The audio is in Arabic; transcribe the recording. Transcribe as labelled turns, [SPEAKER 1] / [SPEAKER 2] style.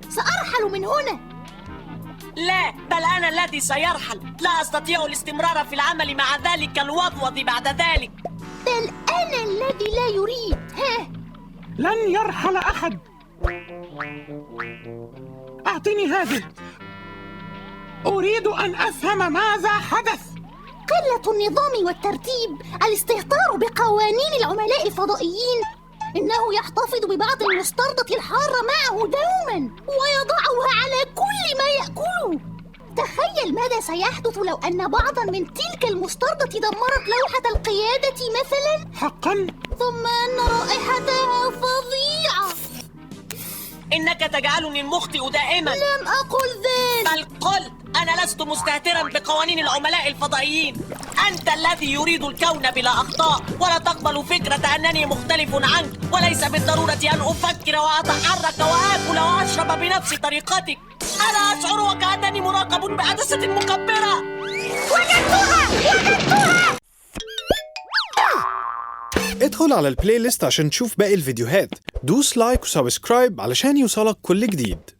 [SPEAKER 1] سأرحل من هنا.
[SPEAKER 2] لا، بل أنا الذي سيرحل. لا أستطيع الاستمرار في العمل مع ذلك الوضوض بعد ذلك.
[SPEAKER 1] بل أنا الذي لا يريد.
[SPEAKER 3] لن يرحل أحد. أعطني هذه. أريد أن أفهم ماذا حدث.
[SPEAKER 1] قلة النظام والترتيب، الاستهتار بقوانين العملاء الفضائيين. إنه يحتفظ ببعض المستردة الحارة معه دوما ويضعها على كل ما يأكله. تخيل ماذا سيحدث لو أن بعضا من تلك المستردة دمرت لوحة القيادة مثلا.
[SPEAKER 3] حقا؟
[SPEAKER 1] ثم أن رائحتها فظيعة.
[SPEAKER 2] إنك تجعلني المخطئ دائما.
[SPEAKER 1] لم أقل ذلك.
[SPEAKER 2] بل قلت أنا لست مستهترا بقوانين العملاء الفضائيين. أنت الذي يريد الكون بلا أخطاء، ولا تقبل فكرة أنني مختلف عنك، وليس بالضرورة أن أفكر وأتحرك وآكل وأشرب بنفس طريقتك. أنا أشعر وكأنني مراقب بعدسة مكبرة.
[SPEAKER 1] وجدتها! وجدتها!
[SPEAKER 4] ادخل على البلاي ليست عشان تشوف باقي الفيديوهات. دوس لايك وسبسكرايب علشان يوصلك كل جديد.